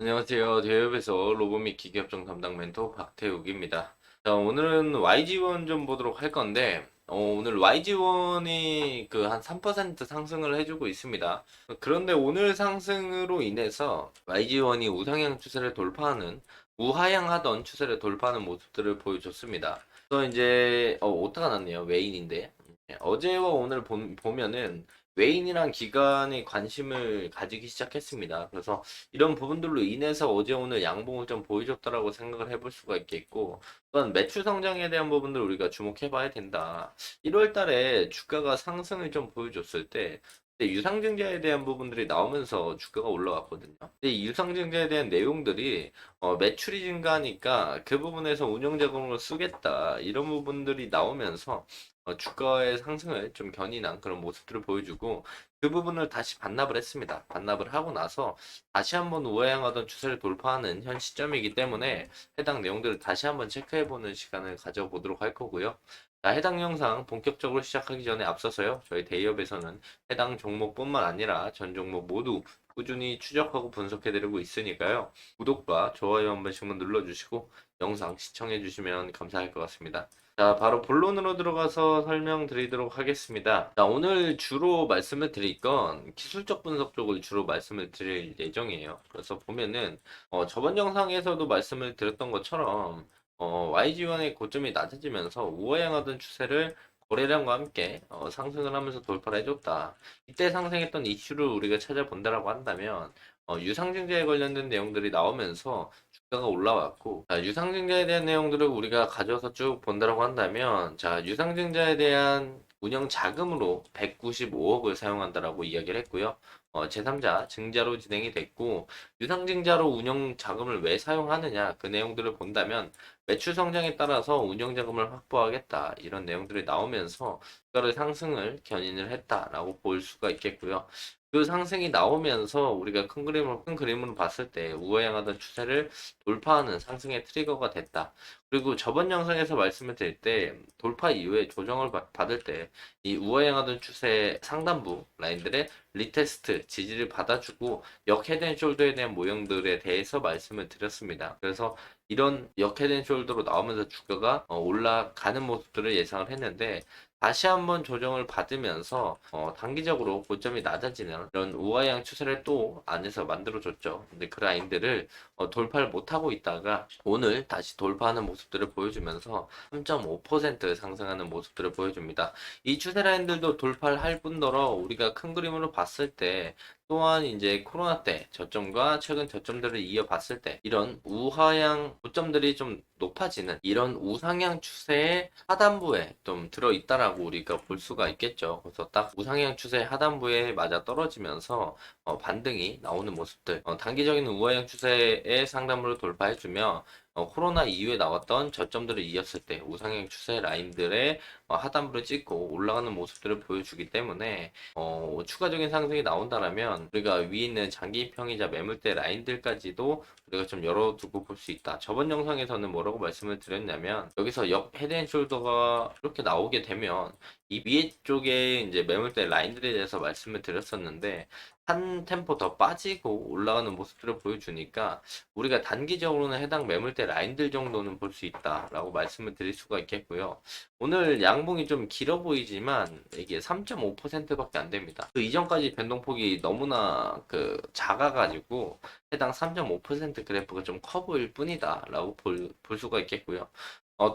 안녕하세요. 대협에서 로보미 기계협정 담당 멘토 박태욱입니다. 자, 오늘은 YG1 좀 보도록 할 건데, 오늘 YG1이 그 한 3% 상승을 해주고 있습니다. 그런데 오늘 상승으로 인해서 YG1이 우상향 추세를 돌파하는, 우하향하던 추세를 돌파하는 모습들을 보여줬습니다. 그래서 이제, 오타가 났네요. 메인인데. 어제와 오늘 보면은, 웨인이랑 기관이 관심을 가지기 시작했습니다. 그래서 이런 부분들로 인해서 어제 오늘 양봉을 좀 보여줬다라고 생각을 해볼 수가 있겠고, 또한 매출 성장에 대한 부분들 우리가 주목해 봐야 된다. 1월 달에 주가가 상승을 좀 보여줬을 때, 근데 유상증자에 대한 부분들이 나오면서 주가가 올라왔거든요. 근데 이 유상증자에 대한 내용들이 매출이 증가하니까 그 부분에서 운영자금으로 쓰겠다 이런 부분들이 나오면서 주가의 상승을 좀 견인한 그런 모습들을 보여주고 그 부분을 다시 반납을 했습니다. 반납을 하고 나서 다시 한번 우하향하던 추세를 돌파하는 현 시점이기 때문에 해당 내용들을 다시 한번 체크해보는 시간을 가져보도록 할 거고요. 자, 해당 영상 본격적으로 시작하기 전에 앞서서요. 저희 대기업에서는 해당 종목뿐만 아니라 전 종목 모두 꾸준히 추적하고 분석해드리고 있으니까요. 구독과 좋아요 한 번씩만 눌러주시고 영상 시청해주시면 감사할 것 같습니다. 자, 바로 본론으로 들어가서 설명드리도록 하겠습니다. 자, 오늘 주로 말씀을 드릴 건 기술적 분석 쪽을 주로 말씀을 드릴 예정이에요. 그래서 보면은, 저번 영상에서도 말씀을 드렸던 것처럼, YG1의 고점이 낮아지면서 우하향하던 추세를 거래량과 함께 상승을 하면서 돌파를 해줬다. 이때 상승했던 이슈를 우리가 찾아본다라고 한다면, 유상증자에 관련된 내용들이 나오면서 주가가 올라왔고, 자, 유상증자에 대한 내용들을 우리가 가져서 쭉 본다라고 한다면, 자, 유상증자에 대한 운영 자금으로 195억을 사용한다라고 이야기를 했고요. 제3자 증자로 진행이 됐고, 유상증자로 운영 자금을 왜 사용하느냐, 그 내용들을 본다면, 매출 성장에 따라서 운영 자금을 확보하겠다, 이런 내용들이 나오면서, 주가를 상승을 견인을 했다라고 볼 수가 있겠고요. 그 상승이 나오면서 우리가 큰 그림으로 봤을 때 우하향하던 추세를 돌파하는 상승의 트리거가 됐다. 그리고 저번 영상에서 말씀을 드릴 때 돌파 이후에 조정을 받을 때 이 우하향하던 추세 상단부 라인들의 리테스트 지지를 받아주고 역 헤드앤숄더에 대한 모형들에 대해서 말씀을 드렸습니다. 그래서 이런 역 헤드앤숄더로 나오면서 주가가 올라가는 모습들을 예상을 했는데 다시 한번 조정을 받으면서 단기적으로 고점이 낮아지는 이런 우하향 추세를 또 안에서 만들어줬죠. 근데 그 라인들을 돌파를 못하고 있다가 오늘 다시 돌파하는 모습들을 보여주면서 3.5% 상승하는 모습들을 보여줍니다. 이 추세 라인들도 돌파를 할 뿐더러 우리가 큰 그림으로 봤을 때 또한 이제 코로나 때 저점과 최근 저점들을 이어봤을 때 이런 우하향 고점들이 좀 높아지는 이런 우상향 추세의 하단부에 좀 들어있다라고 우리가 볼 수가 있겠죠. 그래서 딱 우상향 추세 하단부에 맞아 떨어지면서 반등이 나오는 모습들 단기적인 우하향 추세의 상단부를 돌파해주며 코로나 이후에 나왔던 저점들을 이었을 때 우상향 추세 라인들의 하단부를 찍고 올라가는 모습들을 보여주기 때문에 추가적인 상승이 나온다라면 우리가 위에 있는 장기평이자 매물대 라인들까지도 우리가 좀 열어두고 볼 수 있다. 저번 영상에서는 뭐라고 말씀을 드렸냐면 여기서 역 헤드앤숄더가 이렇게 나오게 되면 이 위에 쪽에 이제 매물대 라인들에 대해서 말씀을 드렸었는데 한 템포 더 빠지고 올라가는 모습들을 보여주니까 우리가 단기적으로는 해당 매물대 라인들 정도는 볼 수 있다라고 말씀을 드릴 수가 있겠고요. 오늘 양봉이 좀 길어 보이지만 이게 3.5%밖에 안 됩니다. 그 이전까지 변동폭이 너무나 작아가지고 해당 3.5% 그래프가 좀 커 보일 뿐이다라고 볼 수가 있겠고요.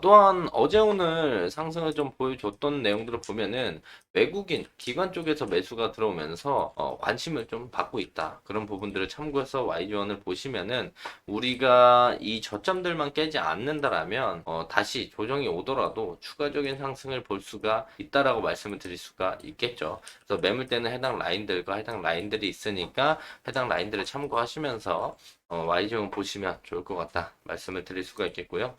또한 어제 오늘 상승을 좀 보여줬던 내용들을 보면은 외국인 기관 쪽에서 매수가 들어오면서 관심을 좀 받고 있다. 그런 부분들을 참고해서 YG1을 보시면은 우리가 이 저점들만 깨지 않는다라면 다시 조정이 오더라도 추가적인 상승을 볼 수가 있다라고 말씀을 드릴 수가 있겠죠. 그래서 매물대는 해당 라인들과 해당 라인들이 있으니까 해당 라인들을 참고하시면서 YGN 보시면 좋을 것 같다 말씀을 드릴 수가 있겠고요.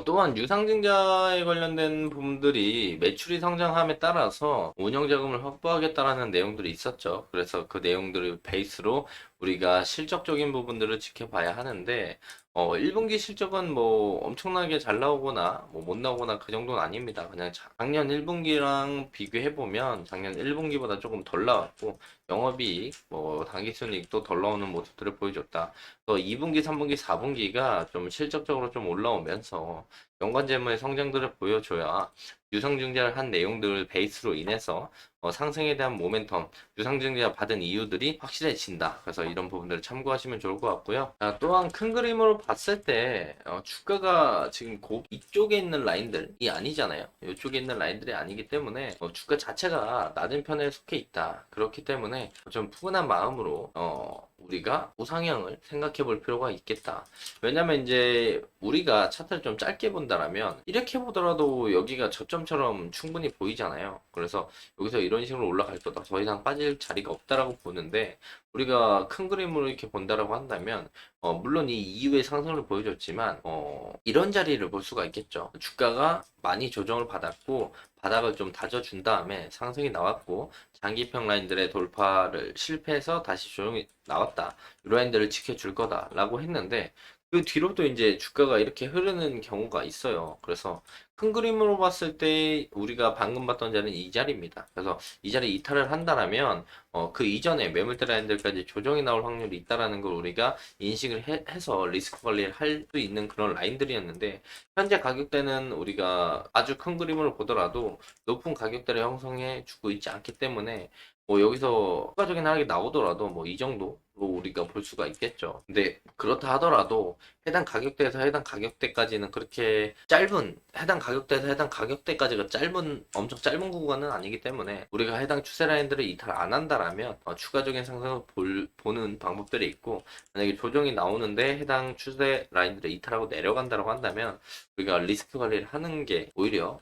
또한 유상증자에 관련된 부분들이 매출이 성장함에 따라서 운영 자금을 확보하겠다라는 내용들이 있었죠. 그래서 그 내용들을 베이스로 우리가 실적적인 부분들을 지켜봐야 하는데 1분기 실적은 뭐 엄청나게 잘 나오거나 뭐 못 나오거나 그 정도는 아닙니다. 그냥 작년 1분기랑 비교해 보면 작년 1분기보다 조금 덜 나왔고 영업이익, 뭐 당기순이익도 덜 나오는 모습들을 보여줬다. 또 2분기, 3분기, 4분기가 좀 실적적으로 좀 올라오면서 연관재무의 성장들을 보여줘야 유상증자를 한 내용들 베이스로 인해서 상승에 대한 모멘텀, 유상증자 받은 이유들이 확실해진다. 그래서 이런 부분들을 참고하시면 좋을 것 같고요. 자, 또한 큰 그림으로 봤을 때 주가가 지금 이쪽에 있는 라인들이 아니잖아요. 이쪽에 있는 라인들이 아니기 때문에 주가 자체가 낮은 편에 속해 있다. 그렇기 때문에 좀 푸근한 마음으로 우리가 우상향을 생각해 볼 필요가 있겠다. 왜냐면 이제 우리가 차트를 좀 짧게 본다라면 이렇게 보더라도 여기가 저점처럼 충분히 보이잖아요. 그래서 여기서 이런 식으로 올라갈 거다. 더 이상 빠질 자리가 없다라고 보는데 우리가 큰 그림으로 이렇게 본다라고 한다면 물론 이 이후의 상승을 보여줬지만 이런 자리를 볼 수가 있겠죠. 주가가 많이 조정을 받았고 바닥을 좀 다져준 다음에 상승이 나왔고 장기평 라인들의 돌파를 실패해서 다시 조정이 나왔다. 이 라인들을 지켜줄 거다라고 했는데 그 뒤로도 이제 주가가 이렇게 흐르는 경우가 있어요. 그래서 큰 그림으로 봤을 때 우리가 방금 봤던 자리는 이 자리입니다. 그래서 이 자리 이탈을 한다라면 그 이전에 매물대 라인들까지 조정이 나올 확률이 있다라는 걸 우리가 인식을 해서 리스크 관리를 할 수 있는 그런 라인들이었는데 현재 가격대는 우리가 아주 큰 그림으로 보더라도 높은 가격대를 형성해 주고 있지 않기 때문에 뭐 여기서 추가적인 하락이 나오더라도 뭐 이 정도로 우리가 볼 수가 있겠죠. 근데 그렇다 하더라도 해당 가격대에서 해당 가격대까지는 그렇게 짧은 해당 가격대에서 해당 가격대까지가 짧은 엄청 짧은 구간은 아니기 때문에 우리가 해당 추세 라인들을 이탈 안 한다라면 추가적인 상승을 보는 방법들이 있고 만약에 조정이 나오는데 해당 추세 라인들을 이탈하고 내려간다고 한다면 우리가 리스크 관리를 하는 게 오히려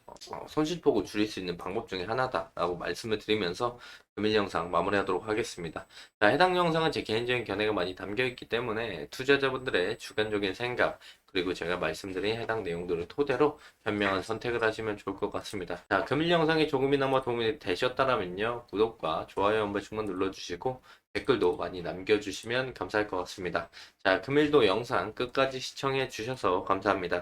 손실폭을 줄일 수 있는 방법 중에 하나다라고 말씀을 드리면서 금일 영상 마무리하도록 하겠습니다. 자, 해당 영상은 제 개인적인 견해가 많이 담겨 있기 때문에 투자자분들의 주관적인 생각 그리고 제가 말씀드린 해당 내용들을 토대로 현명한 선택을 하시면 좋을 것 같습니다. 자, 금일 영상이 조금이나마 도움이 되셨다면요 구독과 좋아요 한 번씩만 눌러주시고 댓글도 많이 남겨주시면 감사할 것 같습니다. 자, 금일도 영상 끝까지 시청해 주셔서 감사합니다.